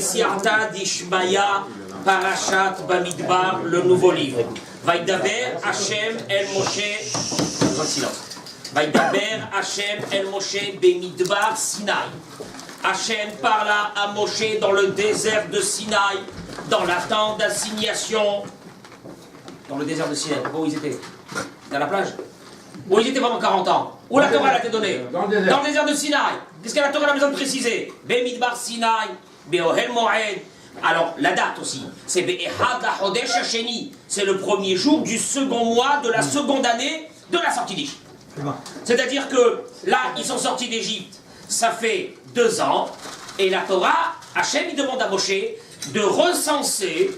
Siarta d'Ishmaya, Parashat Bamidbar, le nouveau livre. Vaïdaber Hachem El Moshe. Vaïdaber Hachem El Moshe Bemidbar Sinaï. Hachem parla à Moshe dans le désert de Sinaï, dans la tente d'assignation. Dans le désert de Sinaï, où ils étaient? Dans la plage? Où ils étaient pendant 40 ans? Où la Torah a été donnée? Dans le désert de Sinaï. Qu'est-ce que la Torah a besoin de préciser? Bemidbar Sinaï, Beohel Moed. Alors, la date aussi, c'est Be'ehad HaChodesh HaSheni. C'est le premier jour du second mois de la seconde année de la sortie d'Égypte. C'est-à-dire que là, ils sont sortis d'Égypte, ça fait 2 ans, et la Torah, Hachem, il demande à Moshe de recenser,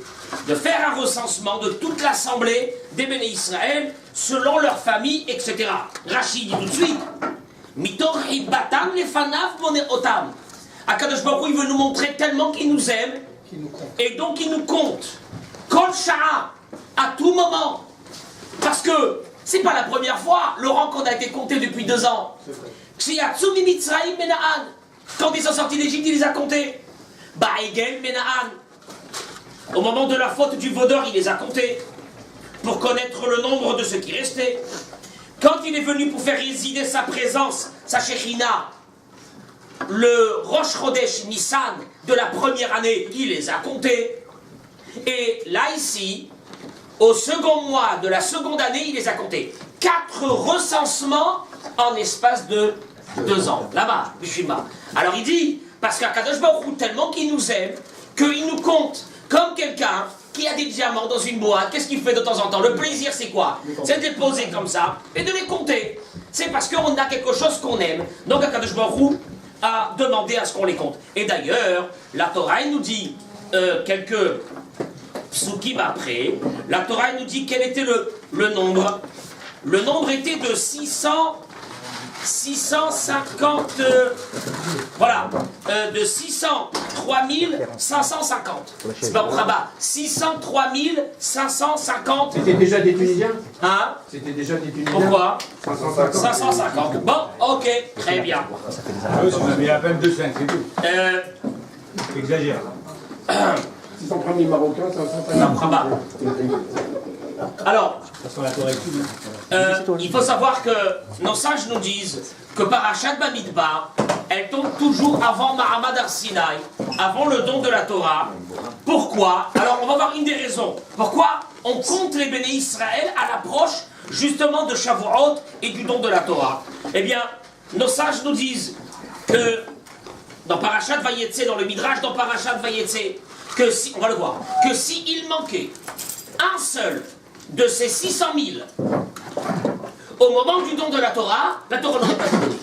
de faire un recensement de toute l'assemblée des Béné Israël, selon leur famille, etc. Rachid dit tout de suite, Mitor Hibatam Lefanav Mone Otam. Akadosh Baruch Hu, il veut nous montrer tellement qu'il nous aime, et donc il nous compte. Kol Sha'a, à tout moment. Parce que c'est pas la première fois, Laurent, qu'on a été compté depuis 2 ans. Kshiyatsumi Mitzrayim Mena'an. Quand ils sont sortis d'Égypte, il les a comptés. Ba'egel Mena'an. Au moment de la faute du vaudor, il les a comptés. Pour connaître le nombre de ceux qui restaient. Quand il est venu pour faire résider sa présence, sa Shekhinah, le Rosh Chodesh Nissan de la première année, il les a comptés. Et là, ici, au second mois de la seconde année, il les a comptés. 4 recensements en espace de 2 ans. Là-bas, Bishima. Alors il dit, parce qu'Akadosh Baruch Hu, tellement qu'il nous aime, qu'il nous compte comme quelqu'un qui a des diamants dans une boîte. Qu'est-ce qu'il fait de temps en temps? Le plaisir, c'est quoi? C'est de les poser comme ça et de les compter. C'est parce qu'on a quelque chose qu'on aime. Donc Akadosh Baruch Hu a demandé à ce qu'on les compte. Et d'ailleurs, la Torah, elle nous dit quelques psukim après, la Torah, elle nous dit quel était le nombre. Le nombre était de 650, voilà, de 603 550. C'est pas pour Rabat. 603 550. C'était déjà des Tunisiens? Hein? C'était déjà des Tunisiens? Pourquoi? 550. 550. Bon, ok, très bien. Ah oui, on avait à peine 2 cents, c'est tout. Exagère. 603 000 Marocains, 550. Non, Rabat. Alors, il faut savoir que nos sages nous disent que Parashat Bamidbar, elle tombe toujours avant Mahamad Ar-Sinaï, avant le don de la Torah. Pourquoi? Alors, on va voir une des raisons. Pourquoi on compte les Béné Israël à l'approche justement de Shavuot et du don de la Torah? Eh bien, nos sages nous disent que dans Parashat Vayetze, dans le Midrash, dans Parashat Vayetze, que si, on va le voir, que s'il manquait un seul de ces 600 000 au moment du don de la Torah n'aurait pas été donnée.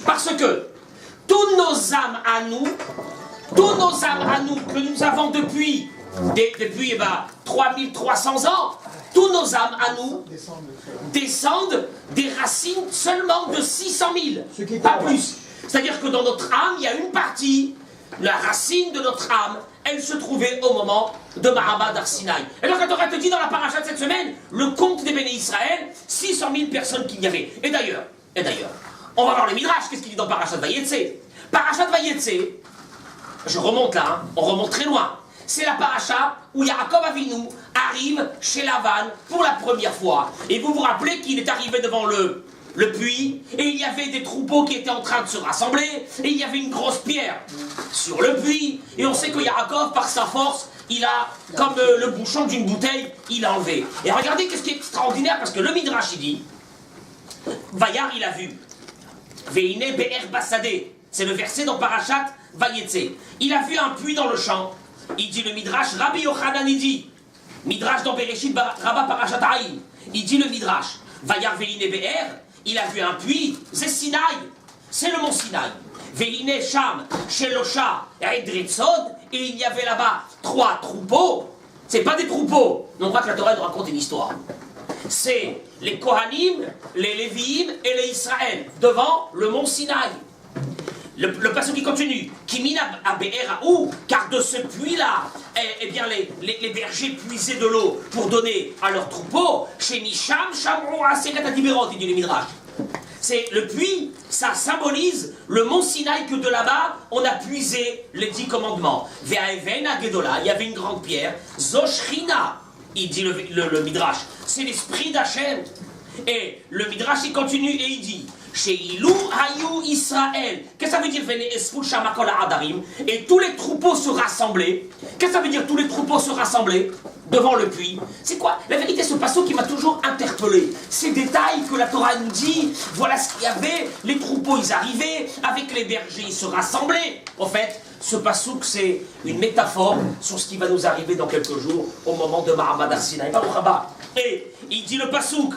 Parce que tous nos âmes à nous que nous avons depuis 3300 ans, tous nos âmes à nous descendent des racines seulement de 600 000, pas plus. C'est-à-dire que dans notre âme, il y a une partie, la racine de notre âme, elle se trouvait au moment de Mahamad Ar-Sinaï. Et donc la Torah te dit dans la paracha de cette semaine, le compte des Béné Israël, 600 000 personnes qu'il y avait. Et d'ailleurs, on va voir le Midrash, qu'est-ce qu'il dit dans Parashat Vayetze. Parashat Vayetze, je remonte là, hein, on remonte très loin. C'est la paracha où Yaakov Avinu arrive chez Lavan pour la première fois. Et vous vous rappelez qu'il est arrivé devant le puits, et il y avait des troupeaux qui étaient en train de se rassembler, et il y avait une grosse pierre sur le puits, et on sait que Yaakov, par sa force, il a, comme le bouchon d'une bouteille, il a enlevé. Et regardez qu'est-ce qui est extraordinaire, parce que le Midrash, il dit, Vayar, il a vu, Veine Be'er Basadeh, c'est le verset dans Parashat Vayetze. Il a vu un puits dans le champ, il dit le Midrash, Rabbi Yochanan, il dit, Midrash dans Bereshit, Rabba Parashat Haïm, il dit le Midrash, Vayar Veine Be'er, il a vu un puits, c'est Sinaï, c'est le mont Sinaï. Veine Sham, Shelosha, Edritsod, et il y avait là-bas 3 troupeaux. C'est pas des troupeaux, non pas que la Torah nous raconte une histoire. C'est les Kohanim, les Lévi'im et les Israël, devant le mont Sinaï. Le passage qui continue, Kimina à Be'eraou, car de ce puits-là, eh bien les bergers puisaient de l'eau pour donner à leurs troupeaux, chez Misham, Shamro, Aseret, Adiberot, il dit le Midrash. c'est le puits, ça symbolise le mont Sinaï que de là-bas, on a puisé les 10 commandements. Ve'aven Gedola, il y avait une grande pierre. Zoshrina, il dit le Midrash, c'est l'esprit d'Hachem. Et le Midrash, il continue et il dit, chez Ilou Hayou Israël. Qu'est-ce que ça veut dire? Et tous les troupeaux se rassemblaient. Qu'est-ce que ça veut dire tous les troupeaux se rassemblaient devant le puits? C'est quoi? La vérité, ce passage qui m'a toujours interpellé. Ces détails que la Torah nous dit, voilà ce qu'il y avait. Les troupeaux, ils arrivaient. Avec les bergers, ils se rassemblaient. En fait, ce passouk, c'est une métaphore sur ce qui va nous arriver dans quelques jours, au moment de Mahamad Arsinaï. Et il dit le passouk,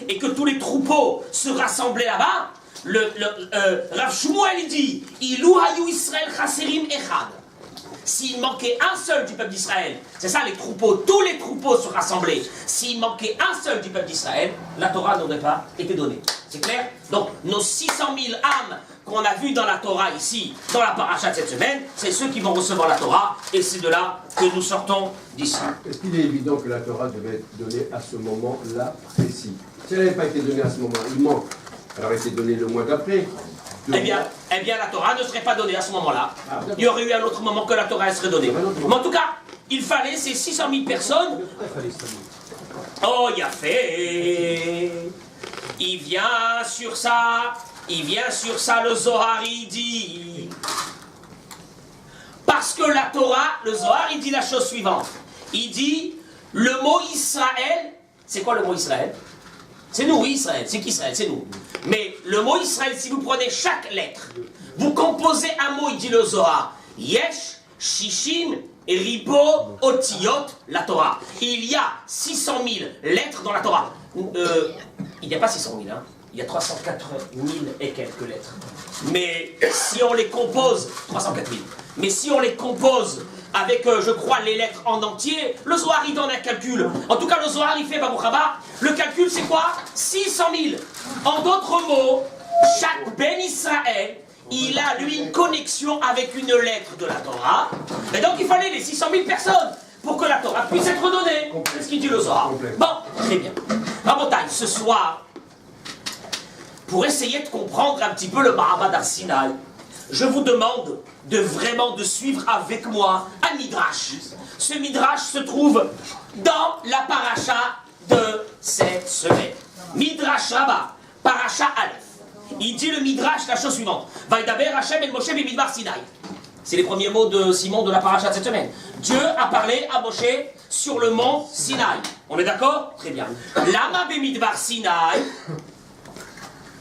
et que tous les troupeaux se rassemblaient là-bas. Rav Shmuel dit, Ilou Hayou Israël Chaserim Echad. S'il manquait un seul du peuple d'Israël, c'est ça les troupeaux, tous les troupeaux se rassemblaient. S'il manquait un seul du peuple d'Israël, la Torah n'aurait pas été donnée. C'est clair? Donc nos 600 000 âmes qu'on a vues dans la Torah ici, dans la paracha de cette semaine, c'est ceux qui vont recevoir la Torah, et c'est de là que nous sortons d'ici. Est-ce qu'il est évident que la Torah devait être donnée à ce moment-là précis? Si elle n'avait pas été donnée à ce moment, il manque. Elle aurait été donnée le mois d'après. Eh bien, la Torah ne serait pas donnée à ce moment-là. Il y aurait eu un autre moment que la Torah serait donnée. Mais en tout cas, il fallait ces 600 000 personnes. Oh, il a fait. Il vient sur ça le Zohar, il dit. Parce que la Torah, le Zohar, il dit la chose suivante. Il dit, le mot Israël, c'est quoi le mot Israël? C'est nous, Israël. C'est qui Israël? C'est nous. Mais le mot Israël, si vous prenez chaque lettre, vous composez un mot, il dit le Zohar. Yesh, Shishim, Ribo, Otiyot, la Torah. Il y a 600 000 lettres dans la Torah. Il n'y a pas 600 000, hein. Il y a 304 000 et quelques lettres. Mais si on les compose, 304 000. Mais si on les compose avec, je crois, les lettres en entier, le Zohar, il donne un calcul. En tout cas, le Zohar, il fait Babou Chaba. Le calcul, c'est quoi? 600 000. En d'autres mots, chaque Ben Israël, il a, lui, une connexion avec une lettre de la Torah. Et donc, il fallait les 600 000 personnes pour que la Torah puisse être donnée. C'est ce qu'il dit le Zohar. Bon, très bien. Rabotai, ce soir, pour essayer de comprendre un petit peu le Mahamad Arsinaï, je vous demande de suivre avec moi un midrash. Ce midrash se trouve dans la paracha de cette semaine. Midrash Rabbah, paracha Aleph. Il dit le midrash la chose suivante. Vaidaber Hashem el Moshe b'midbar Sinaï. C'est les premiers mots de Simon de la paracha de cette semaine. Dieu a parlé à Moshe sur le mont Sinaï. On est d'accord? Très bien. Lama b'midbar Sinaï.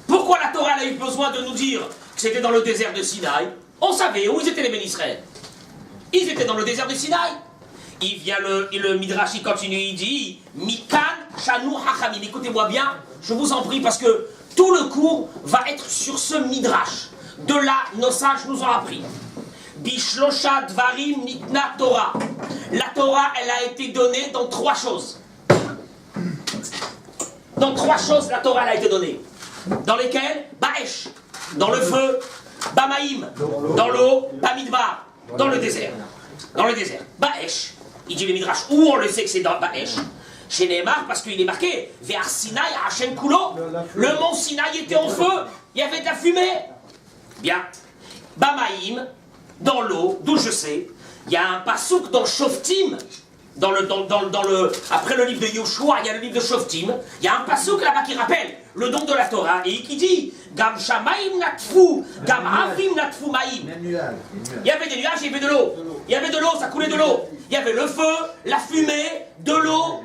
Pourquoi la Torah a eu besoin de nous dire que c'était dans le désert de Sinaï? On savait où ils étaient les bénis Israël. Ils étaient dans le désert de Sinaï. Il vient le Midrash, il continue, il dit Mikan Shanu Hachamim. Écoutez-moi bien, je vous en prie, parce que tout le cours va être sur ce Midrash. De là, nos sages nous ont appris. Bishlosha Dvarim Nitna Torah. La Torah, elle a été donnée dans 3 choses. Dans 3 choses, la Torah elle a été donnée. Dans lesquelles? Baesh, dans le feu. Bamaïm, dans l'eau. Bamidbar, dans le désert. Dans le désert. Baesh, il dit le Midrash, où on le sait que c'est dans Baesh? Chez Neymar, parce qu'il est marqué vers Sinaï, Hachem Kulo. Le mont Sinaï était en feu, il y avait de la fumée. Bien. Bamaïm, dans l'eau, d'où je sais, il y a un pasouk dans Shoftim. Après le livre de Yoshua, il y a le livre de Shoftim. Il y a un pasouk là-bas qui rappelle le don de la Torah et qui dit Gam Shamaim Natfu, Gam Avim Natfu Maïm. Il y avait des nuages, il y avait de l'eau. Il y avait de l'eau, ça coulait de l'eau. Il y avait le feu, la fumée, de l'eau.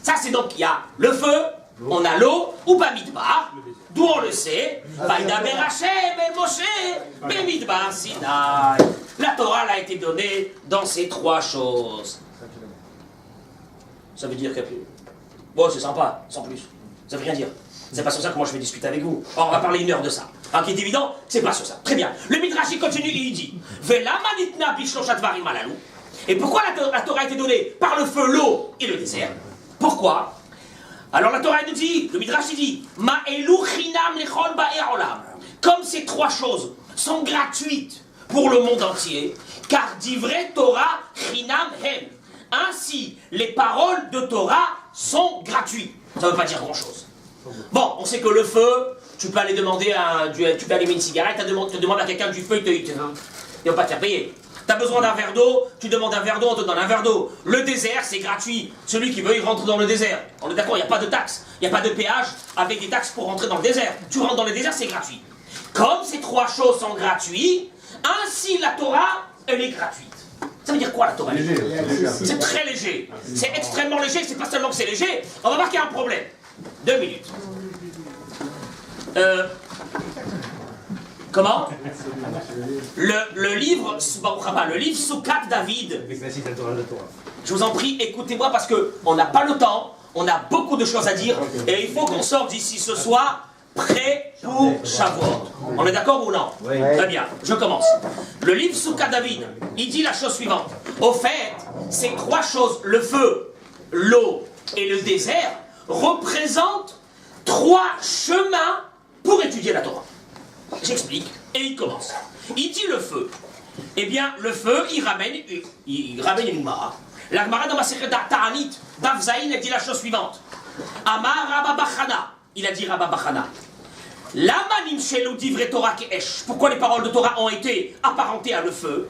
Ça, c'est donc, il y a le feu, on a l'eau, ou Bamidbar, d'où on le sait. Vaidaber Hashem el Moshe, Bemidbar Sinaï. La Torah elle a été donnée dans ces 3 choses. Ça veut dire que... Bon, c'est sympa, sans plus. Ça veut rien dire. C'est pas sur ça que moi je vais discuter avec vous. Or, on va parler 1 heure de ça. Alors, qui est évident, c'est pas sur ça. Très bien. Le Midrash, il continue et il dit Et pourquoi la Torah a été donnée par le feu, l'eau et le désert? Pourquoi? Alors la Torah nous dit, le Midrash il dit comme ces 3 choses sont gratuites pour le monde entier, car d'ivrei Torah chinam hem. Ainsi, les paroles de Torah sont gratuites. Ça ne veut pas dire grand-chose. Bon, on sait que le feu, tu peux aller demander tu peux allumer une cigarette, tu demandes à quelqu'un du feu, il ne va pas te faire payer. Tu as besoin d'un verre d'eau, tu demandes un verre d'eau, on te donne un verre d'eau. Le désert, c'est gratuit. Celui qui veut, il rentre dans le désert. On est d'accord, il n'y a pas de taxe. Il n'y a pas de péage avec des taxes pour rentrer dans le désert. Tu rentres dans le désert, c'est gratuit. Comme ces trois choses sont gratuites, ainsi la Torah, elle est gratuite. Ça veut dire quoi la Torah? C'est très léger. C'est extrêmement léger, c'est pas seulement que c'est léger. On va voir qu'il y a un problème. 2 minutes. Comment? Le livre Soukat David. Je vous en prie, écoutez-moi parce qu'on n'a pas le temps, on a beaucoup de choses à dire et il faut qu'on sorte d'ici ce soir prêt pour Shavuot. On est d'accord ou non? Oui. Très bien, je commence. Le livre Soukat David, il dit la chose suivante. Au fait, ces trois choses, le feu, l'eau et le désert, représentent trois chemins pour étudier la Torah. J'explique, et il commence. Il dit le feu. Eh bien, le feu, il ramène une Gemara. La Gemara dans Masechet Ta'anit, Daf Zayin, elle dit la chose suivante. Amar Rabba Bachana, il a dit Rabba Bachana. Lama nimshelu divrei Torah ke'esh. Pourquoi les paroles de Torah ont été apparentées à le feu?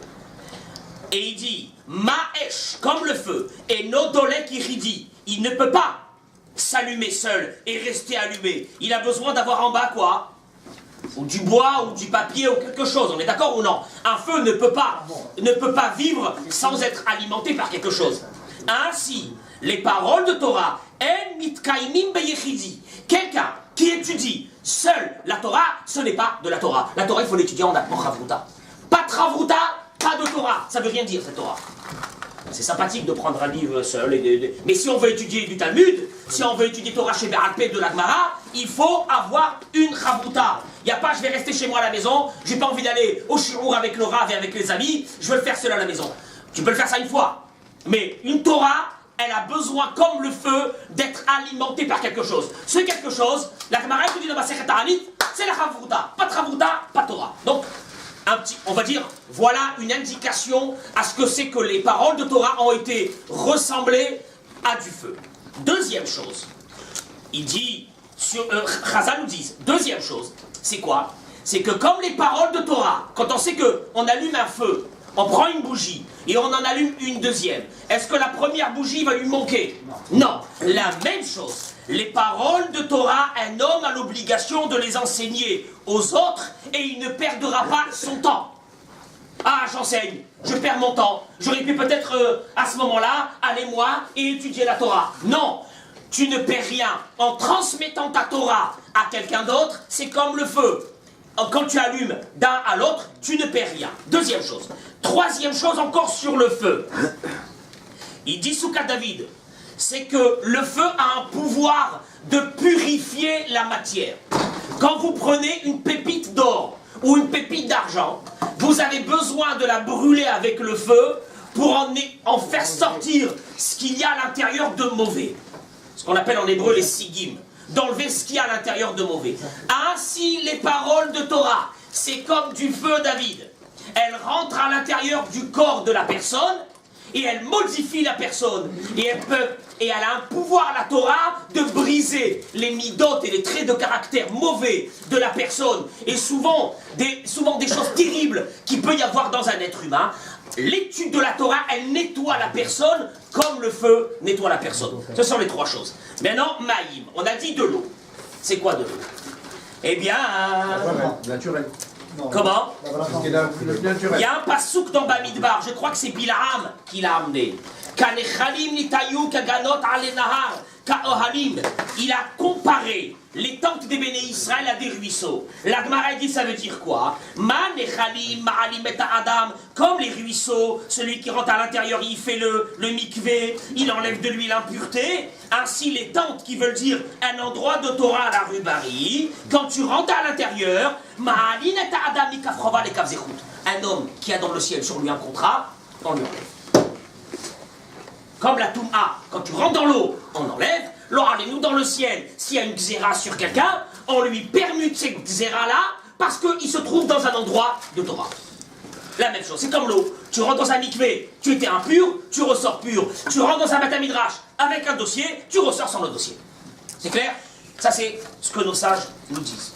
Et il dit, Ma'esh, comme le feu, et Nodolek iridi, il ne peut pas s'allumer seul et rester allumé. Il a besoin d'avoir en bas quoi? Ou du bois, ou du papier, ou quelque chose. On est d'accord ou non? Un feu ne peut pas vivre sans être alimenté par quelque chose. Ainsi, les paroles de Torah, En mitkaimim beyechidi. Quelqu'un qui étudie seul la Torah, ce n'est pas de la Torah. La Torah, il faut l'étudier en Chavruta. Pas de Chavruta, pas de Torah. Ça veut rien dire, cette Torah. C'est sympathique de prendre un livre seul. Mais si on veut étudier du Talmud, si on veut étudier Torah chez Be'alpeh de la Gemara, il faut avoir une Chavruta. Il n'y a pas, je vais rester chez moi à la maison, j'ai pas envie d'aller au shirour avec le Rav et avec les amis, je veux le faire seul à la maison. Tu peux le faire ça une fois. Mais une Torah, elle a besoin, comme le feu, d'être alimentée par quelque chose. Ce quelque chose, la Gemara étudie dans Masechet Ta'anit, c'est la Chavruta. Pas de Chavruta, pas de Torah. Donc, on va dire, voilà une indication à ce que c'est que les paroles de Torah ont été ressemblées à du feu. Deuxième chose, il dit, Chazal nous dit, deuxième chose, c'est quoi? C'est que comme les paroles de Torah, quand on sait qu'on allume un feu, on prend une bougie et on en allume une deuxième, est-ce que la première bougie va lui manquer? Non. La même chose. Les paroles de Torah, un homme a l'obligation de les enseigner aux autres et il ne perdra pas son temps. Ah, j'enseigne, je perds mon temps. J'aurais pu peut-être à ce moment-là aller moi et étudier la Torah. Non, tu ne perds rien. En transmettant ta Torah à quelqu'un d'autre, c'est comme le feu. Quand tu allumes d'un à l'autre, tu ne perds rien. Deuxième chose. Troisième chose encore sur le feu. Il dit Soukat David, c'est que le feu a un pouvoir de purifier la matière. Quand vous prenez une pépite d'or ou une pépite d'argent, vous avez besoin de la brûler avec le feu pour en faire sortir ce qu'il y a à l'intérieur de mauvais. Ce qu'on appelle en hébreu les sigim. D'enlever ce qu'il y a à l'intérieur de mauvais. Ainsi, les paroles de Torah, c'est comme du feu David. Elles rentrent à l'intérieur du corps de la personne et elles modifient la personne. Et elle a un pouvoir, la Torah, de briser les midotes et les traits de caractère mauvais de la personne. Et souvent des choses terribles qu'il peut y avoir dans un être humain. L'étude de la Torah, elle nettoie la personne comme le feu nettoie la personne. Ce sont les trois choses. Maintenant, Maïm, on a dit de l'eau. C'est quoi de l'eau? Eh bien... Naturel. Comment? Parce qu'il a le naturel. Il y a un pasouk dans Bamidbar, je crois que c'est Bil'am qui l'a amené. Il a comparé les tentes des Béné Israël à des ruisseaux. La Gemara dit ça veut dire quoi? Comme les ruisseaux, celui qui rentre à l'intérieur, il fait le mikvé, il enlève de lui l'impureté. Ainsi les tentes qui veulent dire un endroit de Torah à la Rubari, quand tu rentres à l'intérieur, un homme qui a dans le ciel sur lui un contrat, on lui enlève. Comme la Toum'a, quand tu rentres dans l'eau, on enlève. Nous dans le ciel, s'il y a une xéra sur quelqu'un, on lui permute cette xéra-là parce qu'il se trouve dans un endroit de Torah. La même chose, c'est comme l'eau. Tu rentres dans un mikvé, tu étais impur, tu ressors pur. Tu rentres dans un Beth Midrash avec un dossier, tu ressors sans le dossier. C'est clair? Ça, c'est ce que nos sages nous disent.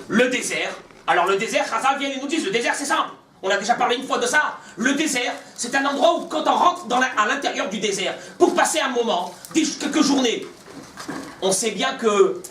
Le désert. Alors, le désert, Chazal vient et nous disent, le désert, c'est simple. On a déjà parlé une fois de ça. Le désert, c'est un endroit où, quand on rentre à l'intérieur du désert, pour passer un moment, quelques journées, on sait bien que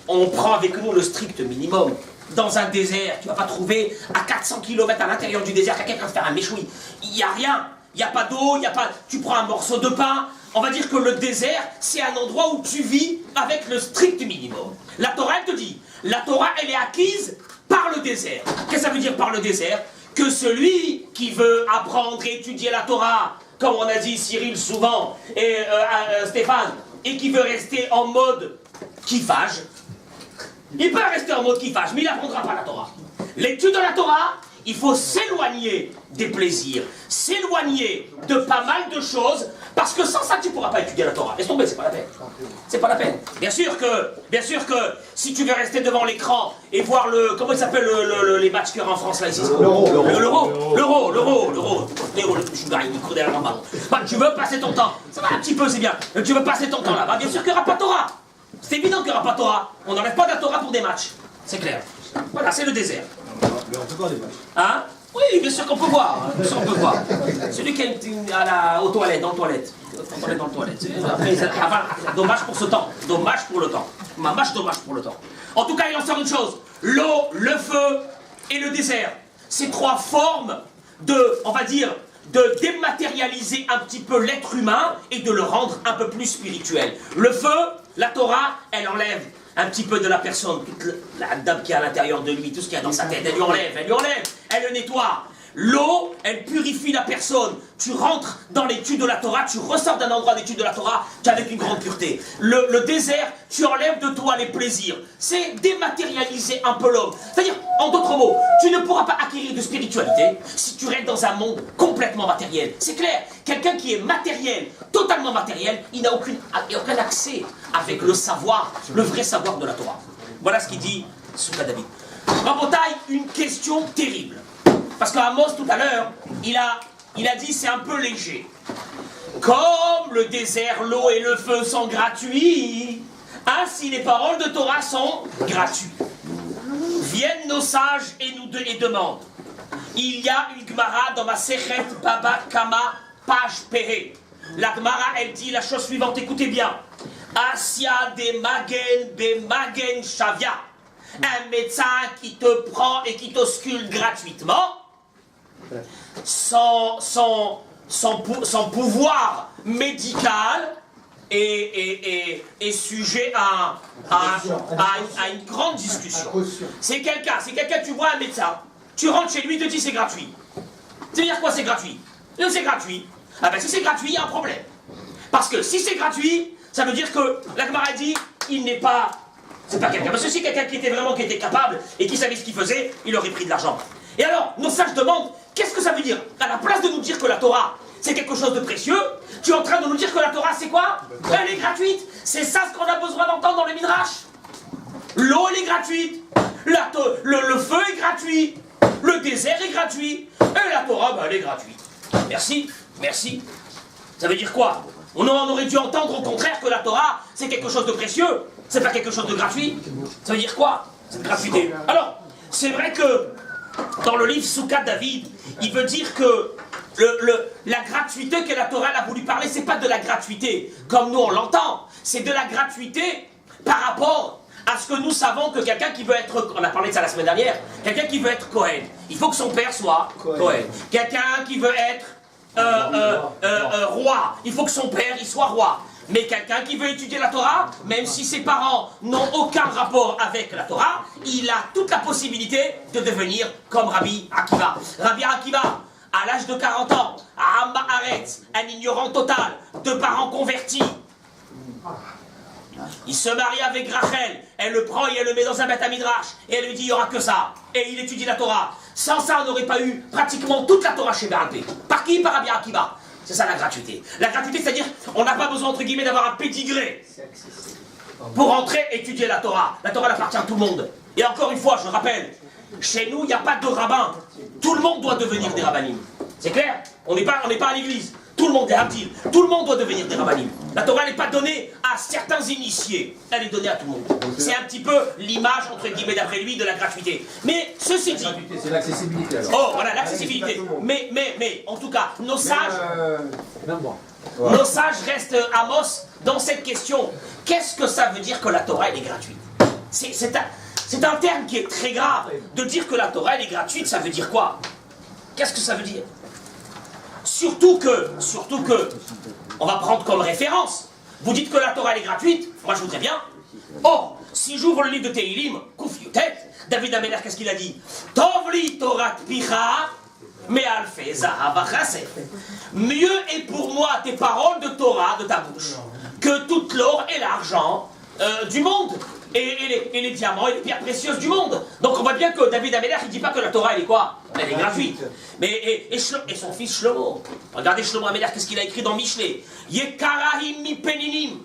on prend avec nous le strict minimum. Dans un désert, tu ne vas pas trouver à 400 km à l'intérieur du désert quelqu'un qui va faire un méchoui. Il n'y a rien. Il n'y a pas d'eau, il n'y a pas... Tu prends un morceau de pain. On va dire que le désert, c'est un endroit où tu vis avec le strict minimum. La Torah, elle te dit, la Torah, elle est acquise par le désert. Qu'est-ce que ça veut dire par le désert? Que celui qui veut apprendre et étudier la Torah, comme on a dit Cyril souvent, et Stéphane, et qui veut rester en mode kiffage, il peut rester en mode kiffage, mais il n'apprendra pas la Torah. L'étude de la Torah, il faut s'éloigner des plaisirs, s'éloigner de pas mal de choses, parce que sans ça, tu ne pourras pas étudier la Torah. Laisse tomber, c'est pas la peine. C'est pas la peine. Bien sûr que, si tu veux rester devant l'écran et voir le... Comment il s'appelle les matchs qu'il y aura en France, là, ici? L'euro, le sugar, il court derrière là-bas. Bah, tu veux passer ton temps. Ça va un petit peu, c'est bien. Tu veux passer ton temps là-bas. Bien sûr qu'il n'y aura pas Torah. C'est évident qu'il n'y aura pas Torah. On n'enlève pas de la Torah pour des matchs. C'est clair. Voilà, c'est le désert. Mais on peut voir des matchs. Hein? Oui, bien sûr qu'on peut voir. Bien sûr qu'on peut voir. Celui qui est aux toilettes, dans le toilette. Dans le toilette. Après, dommage pour ce temps. Dommage pour le temps. Dommage pour le temps. En tout cas, il en sort une chose. L'eau, le feu et le désert. Ces trois formes de, on va dire, de dématérialiser un petit peu l'être humain et de le rendre un peu plus spirituel. Le feu, la Torah, elle enlève un petit peu de la personne, toute la dame qui est à l'intérieur de lui, tout ce qu'il y a dans sa tête, elle lui enlève, elle le nettoie. L'eau, elle purifie la personne. Tu rentres dans l'étude de la Torah, tu ressors d'un endroit d'étude de la Torah, tu es avec une grande pureté. Le désert, tu enlèves de toi les plaisirs. C'est dématérialiser un peu l'homme. C'est-à-dire, en d'autres mots, tu ne pourras pas acquérir de spiritualité si tu restes dans un monde complètement matériel. C'est clair, quelqu'un qui est matériel, totalement matériel, il n'a aucun accès avec le savoir, le vrai savoir de la Torah. Voilà ce qu'il dit Souka David. Rabotaï, une question terrible. Parce qu'Amos, tout à l'heure, il a dit c'est un peu léger. Comme le désert, l'eau et le feu sont gratuits, ainsi les paroles de Torah sont gratuites. Viennent nos sages et demandent. Il y a une Gemara dans ma Sechet Baba Kama, page Péré. La Gemara, elle dit la chose suivante, écoutez bien. Asya de Magen be Magen Shavia. Un médecin qui te prend et qui t'ausculte gratuitement, son pouvoir médical est sujet à une grande discussion. C'est quelqu'un, tu vois un médecin, tu rentres chez lui, il te dit c'est gratuit. Ça veut dire quoi c'est gratuit? C'est gratuit. Ah ben si c'est gratuit, il y a un problème. Parce que si c'est gratuit, ça veut dire que la Gemara dit, il n'est pas... C'est pas quelqu'un. Parce que si quelqu'un qui était capable et qui savait ce qu'il faisait, il aurait pris de l'argent. Et alors, nos sages demandent, qu'est-ce que ça veut dire? À la place de nous dire que la Torah, c'est quelque chose de précieux, tu es en train de nous dire que la Torah, c'est quoi? Elle est gratuite. C'est ça ce qu'on a besoin d'entendre dans le Midrash. L'eau, elle est gratuite. Le feu est gratuit. Le désert est gratuit. Et la Torah, elle est gratuite. Merci. Ça veut dire quoi? On aurait dû entendre au contraire que la Torah, c'est quelque chose de précieux. C'est pas quelque chose de gratuit. Ça veut dire quoi, cette gratuité? Alors, c'est vrai que dans le livre Souka David, il veut dire que la gratuité que la Torah a voulu parler, c'est pas de la gratuité comme nous on l'entend. C'est de la gratuité par rapport à ce que nous savons que quelqu'un qui veut être... On a parlé de ça la semaine dernière. Quelqu'un qui veut être Kohen, il faut que son père soit Kohen. Quelqu'un qui veut être roi, il faut que son père il soit roi. Mais quelqu'un qui veut étudier la Torah, même si ses parents n'ont aucun rapport avec la Torah, il a toute la possibilité de devenir comme Rabbi Akiva. Rabbi Akiva, à l'âge de 40 ans, à Amma Haaretz, un ignorant total, deux parents convertis. Il se marie avec Rachel, elle le prend et elle le met dans un Beth Midrash, et elle lui dit il n'y aura que ça. Et il étudie la Torah. Sans ça, on n'aurait pas eu pratiquement toute la Torah chez Baal Pé. Par qui? Par Rabbi Akiva. C'est ça la gratuité. La gratuité, c'est-à-dire, on n'a pas besoin, entre guillemets, d'avoir un pédigré pour entrer étudier la Torah. La Torah, elle appartient à tout le monde. Et encore une fois, je rappelle, chez nous, il n'y a pas de rabbin. Tout le monde doit devenir des rabbinim. C'est clair? On n'est pas à l'église. Tout le monde est Abdil. Tout le monde doit devenir des rabbinim. La Torah n'est pas donnée à certains initiés. Elle est donnée à tout le monde. C'est un petit peu l'image, entre guillemets, d'après lui, de la gratuité. Mais ceci dit... C'est l'accessibilité alors. Oh, voilà, l'accessibilité. Mais, en tout cas, nos sages restent amos dans cette question. Qu'est-ce que ça veut dire que la Torah, elle est gratuite? C'est un terme qui est très grave. De dire que la Torah, elle est gratuite, ça veut dire quoi? Qu'est-ce que ça veut dire? Surtout que, on va prendre comme référence, vous dites que la Torah elle est gratuite, moi je voudrais bien. Or, si j'ouvre le livre de Tehilim, Kouf Yutet, David Ameler, qu'est-ce qu'il a dit? Tovli Torat Picha, mais alfe Zahav Chasef. Mieux est pour moi tes paroles de Torah de ta bouche que toute l'or et l'argent du monde. Et les diamants et les pierres précieuses du monde. Donc on voit bien que David Ameler, il ne dit pas que la Torah, elle est quoi? Elle est gratuite. Mais, et son fils Shlomo. Regardez Shlomo Ameler, qu'est-ce qu'il a écrit dans Michelet? Yekarahim mi peninim.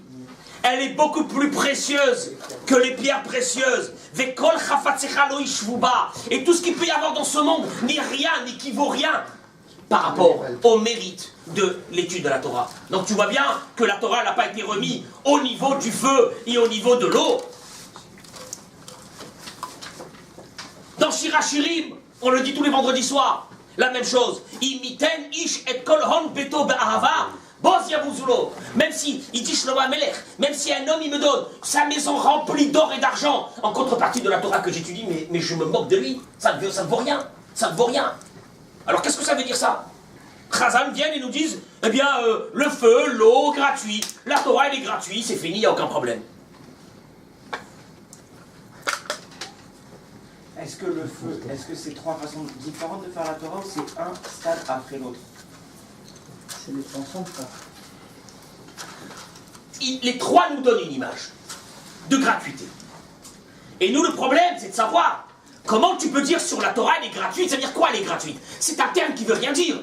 Elle est beaucoup plus précieuse que les pierres précieuses. Vekol chafatzecha lo ishvuba. Et tout ce qu'il peut y avoir dans ce monde n'est rien, n'équivaut rien par rapport au mérite de l'étude de la Torah. Donc tu vois bien que la Torah n'a pas été remise au niveau du feu et au niveau de l'eau. Dans Shirachirim, on le dit tous les vendredis soirs, la même chose. Imiten ish et kol hon beto be'ahava, boz yabuzulo. Même si, il dit Shlomo Amelech, même si un homme il me donne sa maison remplie d'or et d'argent, en contrepartie de la Torah que j'étudie, mais je me moque de lui, ça ne vaut rien, ça ne vaut rien. Alors qu'est-ce que ça veut dire ça? Chazan viennent et nous disent, eh bien, le feu, l'eau, gratuit, la Torah elle est gratuite, c'est fini, il n'y a aucun problème. Est-ce que le feu, est-ce que c'est trois façons différentes de faire la Torah ou c'est un stade après l'autre? C'est les ensemble, ça. Les trois nous donnent une image de gratuité. Et nous, le problème, c'est de savoir comment tu peux dire sur la Torah elle est gratuite. Ça veut dire quoi elle est gratuite? C'est un terme qui veut rien dire.